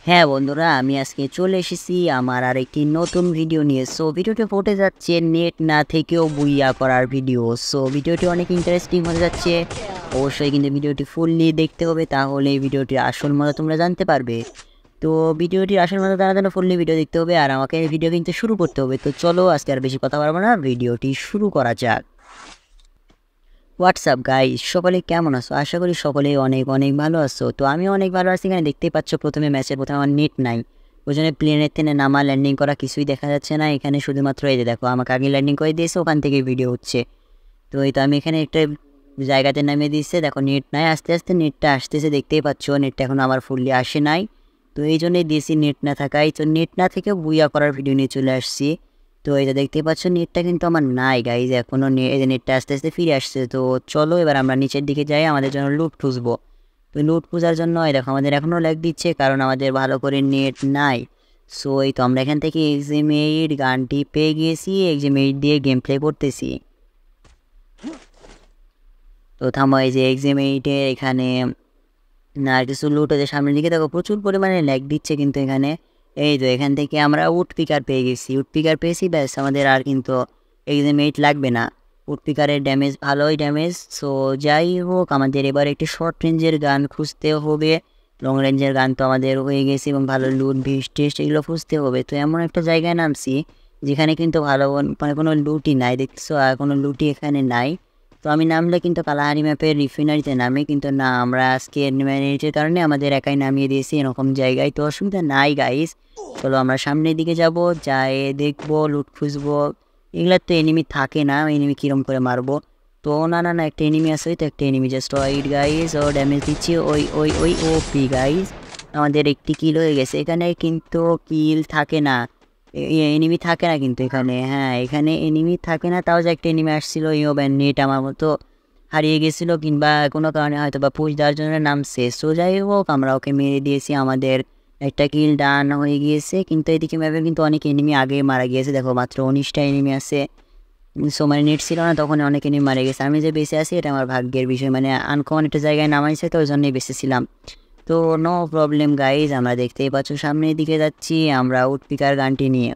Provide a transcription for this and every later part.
হ্যাঁ বন্ধুরা, আমি আজকে চলে এসেছি আমার আরেকটি নতুন ভিডিও নিয়ে। সো ভিডিওটি ফুটে যাচ্ছে নেট না থেকেও বুইয়া করার ভিডিও। সো ভিডিওটি অনেক ইন্টারেস্টিং হতে যাচ্ছে। অবশ্যই কিন্তু ভিডিওটি ফুললি দেখতে হবে, তাহলে এই ভিডিওটির আসল মজা তোমরা জানতে পারবে। তো ভিডিওটির আসল মজা জানার জন্য ফুললি ভিডিও দেখতে হবে, আর আমাকে এই ভিডিও কিন্তু শুরু করতে হবে। তো চলো আজকে আর বেশি কথা বলবো না, ভিডিওটি শুরু করা যাক। হোয়াটসঅ্যাপ গাইস, সকলে কেমন আছো? আশা করি সকলেই অনেক অনেক ভালো আছো। তো আমি অনেক ভালো আছি। এখানে দেখতেই পাচ্ছ প্রথমে আমার নেট নাই, ওই জন্য প্লেনের থেকে নামা ল্যান্ডিং করা কিছুই দেখা যাচ্ছে না। এখানে শুধুমাত্র এই যে দেখো, আমাকে আগে ল্যান্ডিং করে দিয়েছে, ওখান থেকে ভিডিও হচ্ছে। তো এই তো আমি এখানে একটা জায়গাতে নামিয়ে দিচ্ছে, দেখো নেট নাই। আস্তে আস্তে নেটটা আসতেছে, দেখতেই পাচ্ছ নেটটা এখন আমার ফুললি আসে নাই। তো এই জন্যই দিয়েছি নেট না থাকায়। তো নেট না থেকে বুইয়া করার ভিডিও নিয়ে চলে আসছি। তো এই যে দেখতে পাচ্ছ নেটটা কিন্তু আমার নাই গাইজ, এখনও এই যে নেটটা আস্তে আস্তে ফিরে আসছে। তো চলো এবার আমরা নিচের দিকে যাই, আমাদের জন্য লুট খুঁজবো। তো লুট খোঁজার জন্য এই দেখো আমাদের এখনও ল্যাগ দিচ্ছে, কারণ আমাদের ভালো করে নেট নাই। সো এই তো আমরা এখান থেকে এক্সিমেইট গানটি পেয়ে গিয়েছি, এক্সিমেইট দিয়ে গেম প্লে করতেছি। তো থামো, এই যে এক্সিমেইটে এখানে না কিছু লুট হয়েছে সামনের দিকে, দেখো প্রচুর পরিমাণে ল্যাগ দিচ্ছে। কিন্তু এখানে এই তো এখান থেকে আমরা উড পিকার পেয়ে গেছি, উড পিকার পেয়েছি, ব্যাস আমাদের আর কিন্তু এক্সিমেইট লাগবে না। উড পিকারের ড্যামেজ ভালোই ড্যামেজ। সো যাই হোক, আমাদের এবার একটি শর্ট রেঞ্জের গান খুঁজতে হবে। লং রেঞ্জের গান তো আমাদের হয়ে গেছে, এবং ভালো লুট ভিস টেস্ট এগুলো খুঁজতে হবে। তো এমন একটা জায়গায় নামছি যেখানে কিন্তু ভালো মানে কোনো লুটই নাই, দেখছো, আর কোনো লুটই এখানে নাই। তো আমি নামলে কিন্তু কালাহারি ম্যাপের রিফাইনারিতে নামে, কিন্তু না, আমরা আজকে রিফাইনারিটির কারণে আমাদের একাই নামিয়ে দিয়েছি এরকম জায়গায়। তো অসুবিধা নাই গাইস, চলো আমরা সামনের দিকে যাব, যাই দেখবো, লুট খুঁজবো। এগুলার তো এনিমি থাকে না, এনিমি কীরকম করে মারবো? তো না না না, একটা এনিমি আছে, তো একটা এনিমি জাস্ট ওয়াইট গাইস, ও ড্যামেজ দিচ্ছি, ওই ওই ওই ও পি গাইস। আমাদের একটি কিল হয়ে গেছে। এখানে কিন্তু কিল থাকে না, এনিমি থাকে না কিন্তু এখানে, হ্যাঁ এখানে এনিমি থাকে না। তাও যে একটা এনিমি আসছিল, ইও নেট আমার মতো হারিয়ে গেছিলো, কিংবা কোনো কারণে হয়তো বা পুশ দেওয়ার জন্য নামছে। সো যাই হোক, আমরা ওকে মেরে দিয়েছি, আমাদের একটা কিল ডান হয়ে গিয়েছে। কিন্তু এদিকে ম্যাপে কিন্তু অনেক এনিমি আগে মারা গিয়েছে, দেখো মাত্র 19টা এনিমি আছে। সো মানে নেট ছিল না, তখন অনেক এনিমি মারা গেছে। আমি যে বেঁচে আছি এটা আমার ভাগ্যের বিষয়, মানে আনকমন একটা জায়গায় নামাইছে, তো ওই জন্যই বেঁচেছিলাম। তো নো প্রবলেম গাইজ, আমরা দেখতেই পাচ্ছ সামনের দিকে যাচ্ছি আমরা উডপিকার গানটি নিয়ে।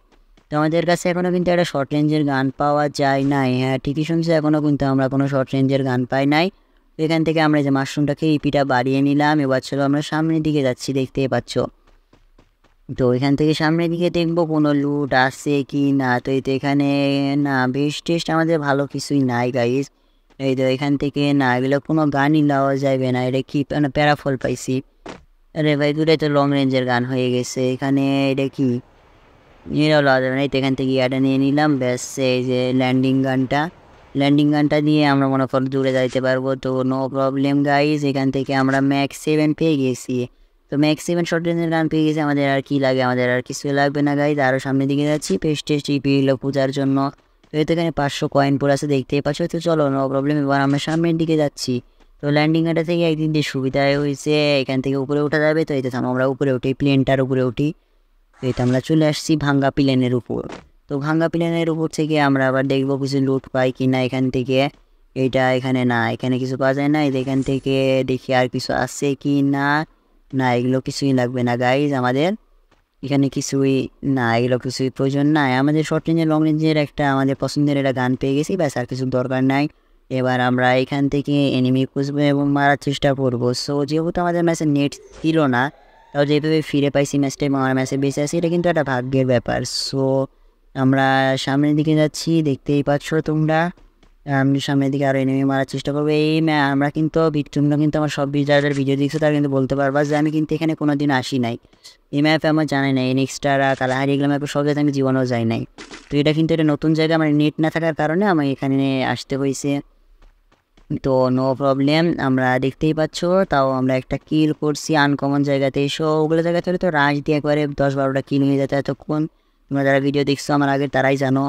তো আমাদের কাছে এখনও কিন্তু একটা শর্ট রেঞ্জের গান পাওয়া যায় নাই। হ্যাঁ ঠিকই শুনছি, এখনও কিন্তু আমরা কোনো শর্ট রেঞ্জের গান পাই নাই। তো এখান থেকে আমরা যে মাশরুমটাকে ইপিটা বাড়িয়ে নিলাম। এবার চলো আমরা সামনের দিকে যাচ্ছি, দেখতেই পাচ্ছ। তো এখান থেকে সামনের দিকে দেখবো কোনো লুট আছে কি না। তো এই তো এখানে না, বেশ টেস্ট আমাদের ভালো কিছুই নাই গাইজ। এই তো এখান থেকে না, এগুলো কোনো গানই নেওয়া যাবে না। এটা কি মানে প্যারাফল পাইছি? আরে ভাই, দুটাই তো লং রেঞ্জের গান হয়ে গেছে। এখানে এটা কি এটাও লওয়া যাবে না। এই তো এখান থেকে এটা নিয়ে নিলাম, ব্যাস। এই যে ল্যান্ডিং গানটা দিয়ে আমরা মনে করো দূরে যাইতে পারবো। তো নো প্রবলেম গাইজ, এখান থেকে আমরা ম্যাক্স 7 পেয়ে গেছি। তো ম্যাক্স 7 শর্ট রেঞ্জের গান পেয়ে গেছি, আমাদের আর কি লাগে? আমাদের আর কিছু লাগবে না গাইজ। আরও সামনের দিকে যাচ্ছি পেস্ট টেস্ট ইপিগুলো পূজার জন্য। তো এতে এখানে 500 কয়েন পড়ে আছে, দেখতেই পাচ্ছ। তো চলো নো প্রবলেম, এবার আমরা সামনের দিকে যাচ্ছি। তো ল্যান্ডিং গানটা থেকে একদিন দিয়ে সুবিধায় হয়েছে, এখান থেকে উপরে উঠা যাবে। তো এতে আমরা উপরে উঠি, প্লেনটার উপরে উঠি। তো এটা আমরা চলে আসছি ভাঙ্গা প্লেনের উপর। তো ভাঙ্গা প্লেনের উপর থেকে আমরা আবার দেখবো কিছু লুট পাই কি না এখান থেকে। এইটা এখানে না, এখানে কিছু পাওয়া যায় না। এখান থেকে দেখি আর কিছু আছে কি না। না, এগুলো কিছুই লাগবে না গাইজ আমাদের, এখানে কিছুই না, এগুলো কিছুই প্রয়োজন নাই আমাদের। শর্ট রেঞ্জের লং রেঞ্জের একটা আমাদের পছন্দের একটা গান পেয়ে গেছি, ব্যাস আর কিছু দরকার নাই। এবার আমরা এখান থেকে এনিমি খুঁজবো এবং মারার চেষ্টা করবো। সো যেহেতু আমাদের ম্যাচে নেট ছিল না, তাও যেভাবে ফিরে পাইছি ম্যাচটা এবং আমার ম্যাচে বেঁচে আছি, এটা কিন্তু একটা ভাগ্যের ব্যাপার। সো আমরা সামনের দিকে যাচ্ছি, দেখতেই পাচ্ছ তোমরা। আমি সামনের দিকে আরও এনিমি মারার চেষ্টা করবো। আমরা কিন্তু তোমরা কিন্তু আমার সব যাদের ভিডিও দেখছো তারা কিন্তু বলতে পারবা যে আমি কিন্তু এখানে কোনো দিন আসি নাই। এই ম্যাপে আমার জানাই নাই, নেক্সটারা কালাহারি এগুলো ম্যাপে সব জায়গায় আমি জীবনেও যাই নাই। তো এটা কিন্তু এটা নতুন জায়গা, আমার নেট না থাকার কারণে আমার এখানে আসতে হয়েছে। তো নো প্রবলেম, আমরা দেখতেই পাচ্ছ। তাও আমরা একটা কিল করছি আনকমন জায়গাতে। এসো ওগুলো জায়গাতে হলে তো রাশ দিয়ে একবারে 10-12টা কিল হয়ে যেত এতক্ষণ। তোমরা যারা ভিডিও দেখছো আমার আগে তারাই জানো।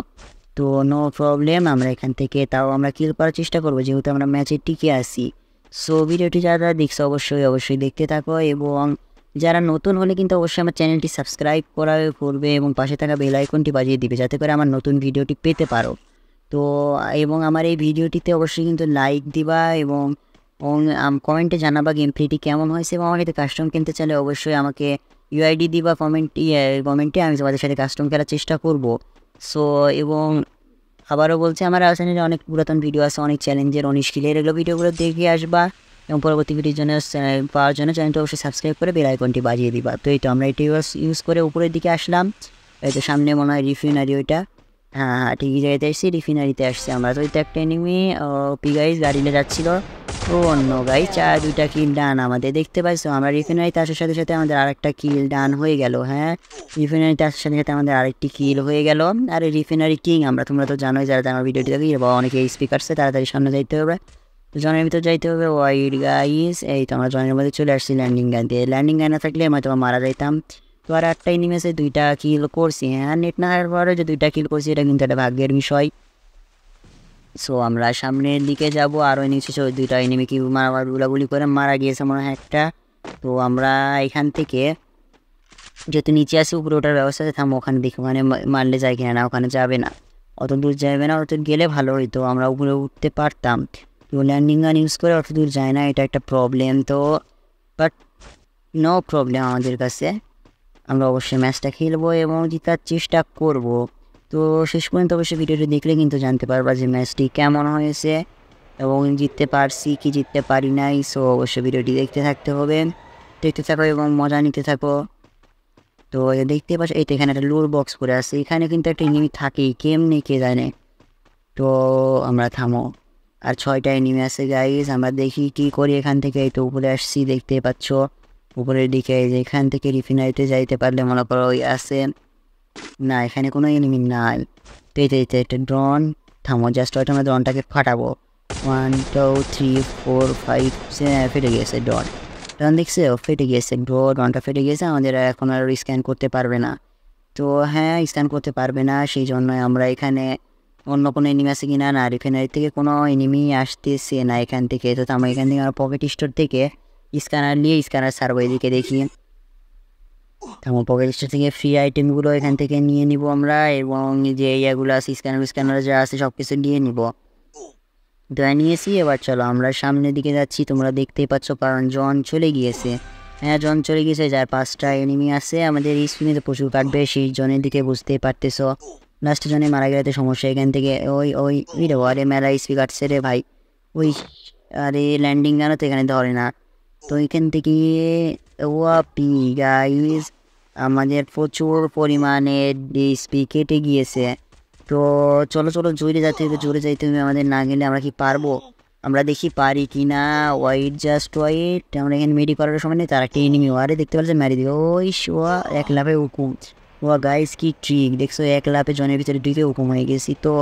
তো নো প্রবলেম, আমরা এখান থেকে তাও আমরা কিল করার চেষ্টা করবো, যেহেতু আমরা ম্যাচে টিকে আসি। সো ভিডিওটি যারা দেখছো অবশ্যই অবশ্যই দেখতে থাকো, এবং যারা নতুন হলে কিন্তু অবশ্যই আমার চ্যানেলটি সাবস্ক্রাইব করবে এবং পাশে থাকা বেল আইকনটি বাজিয়ে দিবে, যাতে করে আমার নতুন ভিডিওটি পেতে পারো। তো এবং আমার এই ভিডিওটিতে অবশ্যই কিন্তু লাইক দিবা, এবং কমেন্টে জানাবা গেম প্লেটি কেমন হয়েছে। এবং আমাকে কাস্টম কিনতে চাইলে অবশ্যই আমাকে ইউআইডি দিবা কমেন্টে, আমি তোমাদের সাথে কাস্টম খেলার চেষ্টা করব। সো এবং আবারও বলছি, আমার চ্যানেলে অনেক পুরাতন ভিডিও আছে, অনেক চ্যালেঞ্জের, অনেক স্কিলের, এগুলো ভিডিওগুলো দেখে আসবা এবং পরবর্তী ভিডিওর জন্য পাওয়ার জন্য চ্যানেলটা অবশ্যই সাবস্ক্রাইব করে বেল আইকনটি বাজিয়ে দিবা। তো এই তো আমরা এটি ইউজ করে উপরের দিকে আসলাম। এই তো সামনে মনে হয় রিফিনারি, ওইটা হ্যাঁ ঠিকই জায়গাতে আসছি, রিফিনারিতে আসছি আমরা। তো ওই তো একটা এনিমি পি গাইজ গাড়িতে যাচ্ছিল, ও অন্য গাইজ 2টা কিল ডান আমাদের, দেখতে পাইছো আমরা রিফিনারিতে আসার সাথে সাথে আমাদের আরেকটা কিল ডান হয়ে গেল। হ্যাঁ, রিফিনারিতে আসার সাথে সাথে আমাদের আরেকটি কিল হয়ে গেল। আর রিফিনারি কিং আমরা, তোমরা তো জানোই যারা আমার ভিডিওটি দেখি বা অনেকে স্পিকারসে, তাড়াতাড়ি সামনে যাইতে হবে, তো জনের ভিতর যাইতে হবে। ওয়াইড গাইজ, এই তো আমরা জনের মধ্যে চলে আসছি ল্যান্ডিং গান দিয়ে। ল্যান্ডিং গান না থাকলে হয়তো মারা যাইতাম। তো আর একটা ইনিমেসে 2টা কিল করছি। হ্যাঁ, নেট না হওয়ার পরে যে 2টা কিল করছি, এটা কিন্তু একটা ভাগ্যের বিষয়। সো আমরা সামনের দিকে যাব, আরও নিচে 2টা এনিমি কি গুলাগুলি করে মারা গিয়েছে মনে হয় একটা। তো আমরা এখান থেকে যেহেতু নিচে আসি, উপরে ওঠার ব্যবস্থা আছে, থামো ওখানে দেখি ওখানে মারলে যায় কিনা। না, ওখানে যাবে না, অত দূর যাবে না, অত গেলে ভালো হইতো, আমরা উপরে উঠতে পারতাম। তো ল্যান্ডিং গান ইউজ করে অত দূর যায় না, এটা একটা প্রবলেম। তো বাট নো প্রবলেম আমাদের কাছে, আমরা অবশ্যই ম্যাচটা খেলবো এবং জেতার চেষ্টা করব। তো শেষ পর্যন্ত অবশ্যই ভিডিওটি দেখলে কিন্তু জানতে পারবা যে ম্যাচটি কেমন হয়েছে এবং জিততে পারছি কি জিততে পারি নাই। সো অবশ্যই ভিডিওটি দেখতে থাকো এবং মজা নিতে থাকো। তো দেখতে পাচ্ছ, এই তো এখানে একটা লুর বক্স করে আছে, এখানে কিন্তু একটা এনিমি থাকেই, কেমনি কে জানে। তো আমরা থামো, আর 6টা এনিমি আছে গাইজ, আমরা দেখি কি করি এখান থেকে। এই তো উপরে আসছি, দেখতে পাচ্ছ উপরের দিকে, এখান থেকে রিফিনারিতে যাইতে পারলে মনে করো ওই আছে না, এখানে কোনো এনিমি নাই। তো এই একটা ড্রোন, থামো জাস্ট হয়তো আমরা ড্রোনটাকে ফাটাবো। 1 2 3 4 5 ফেটে গিয়েছে ড্রোন, দেখছে ফেটে গিয়েছে ড্রোনটা ফেটে গিয়েছে, আমাদের এখন আর স্ক্যান করতে পারবে না। তো হ্যাঁ, স্ক্যান করতে পারবে না, সেই জন্যই আমরা এখানে অন্য কোনো এনিমি আছে কিনা, না রিফাইনারি থেকে কোনো এনিমি আসতেছে না এখান থেকে। তো আমরা এখান থেকে আমরা পকেট স্টোর থেকে স্ক্যানার নিয়ে স্ক্যানার সারবো, এদিকে দেখি। আমার পকেট স্টোর থেকে ফ্রি আইটেমগুলো এখান থেকে নিয়ে নিব আমরা, এবং যে এরিয়াগুলো আছে স্ক্যানার যা আছে সব কিছু নিয়ে নিব। দয়া নিয়েছি, এবার চলো আমরা সামনের দিকে যাচ্ছি, তোমরা দেখতেই পাচ্ছ, কারণ জন চলে গিয়েছে। হ্যাঁ, জন চলে গিয়েছে, যার 5টা এনিমি আছে আমাদের স্ক্রিনে, তো প্রচুর কাটবে, সেই জনের দিকে বুঝতেই পারতেছো। লাস্ট জনে মারা গেলে সমস্যা এখান থেকে। ওই রে, আরে মেলা স্পিক কাটছে রে ভাই, ওই আরে ল্যান্ডিং গানও তো এখানে ধরে না। তো এখান থেকে ওয়াপি গাইজ, আমাদের প্রচুর পরিমাণে স্পিক কেটে গিয়েছে। তো চলো জোরে যাইতে হবে, আমাদের না গেলে আমরা কি পারবো, আমরা দেখি পারি কি না। জাস্ট ওয়াইট, আমরা এখানে মেডি করার সময় নেই, তার একটা এনিমি ওয়ারে দেখতে পাচ্ছি মারি দিবে। ওই শোয়া 1 লাফে হুকুম, গাইস কি ট্রিক দেখছো, 1 লাফে জনের ভিতরে 2তে হুকুম হয়ে গেছি। তো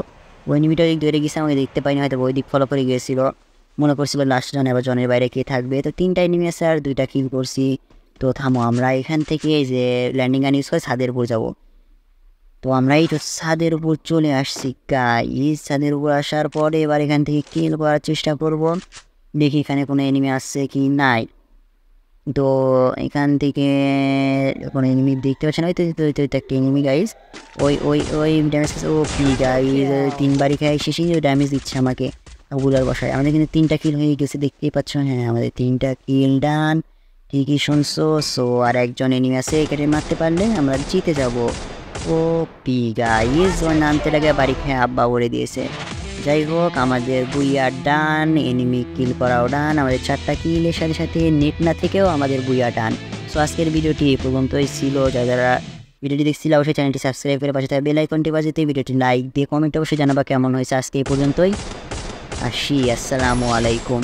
ওই এনিমিটা ধরে গেছে, আমাকে দেখতে পাইনি, হয়তো ওই দিক ফলো করে গিয়েছিল, মনে করছিল লাস্ট জন, এবার জনের বাইরে কে থাকবে। তো 3টা এনিমি আছে আর 2টা কিল করছি। তো থামো, আমরা এখান থেকে যে ল্যান্ডিং গান ইউজ করে ছাদের উপর যাবো। তো আমরা এই তো ছাদের উপর চলে আসছি গাইস, ছাদের উপর আসার পরে এবার এখান থেকে কিল করার চেষ্টা করব, দেখি এখানে কোনো এনিমি আসছে কি নাই। তো এখান থেকে কোনো এনিমি দেখতে পাচ্ছি না, ওই তো একটা এনিমি গাইস, ওই ড্যামেজ, ও পি গাইস 3বারই খাই শেষেই ড্যামেজ দিচ্ছে আমাকে ওগুলার বসায়। আমাদের কিন্তু 3টা কিল হয়ে গেছে, দেখতেই পাচ্ছ। হ্যাঁ, আমাদের 3টা কিল ডান, ঠিকই শুনছো। সো আর একজন এনিমি আছে, এখানে মারতে পারলে আমরা জিতে যাবো। ও পি গাইস, ওর নামতে লাগে বাড়ি খেয়ে আব্বা বলে দিয়েছে। যাই হোক, আমাদের বুইয়ার ডান, এনিমি কিল করাও ডান, আমাদের 4টা কিলের সাথে সাথে নেট না থেকেও আমাদের বুইয়া ডান। সো আজকের ভিডিওটি এই পর্যন্তই ছিল। যারা ভিডিওটি দেখছিল অবশ্যই চ্যানেলটি সাবস্ক্রাইব করে পাশে থাকা বেল আইকনটি বাজিয়ে ভিডিওটি লাইক দিয়ে কমেন্ট অবশ্যই জানাবা কেমন হয়েছে। আজকে এই পর্যন্তই, আসি, আসসালামু আলাইকুম।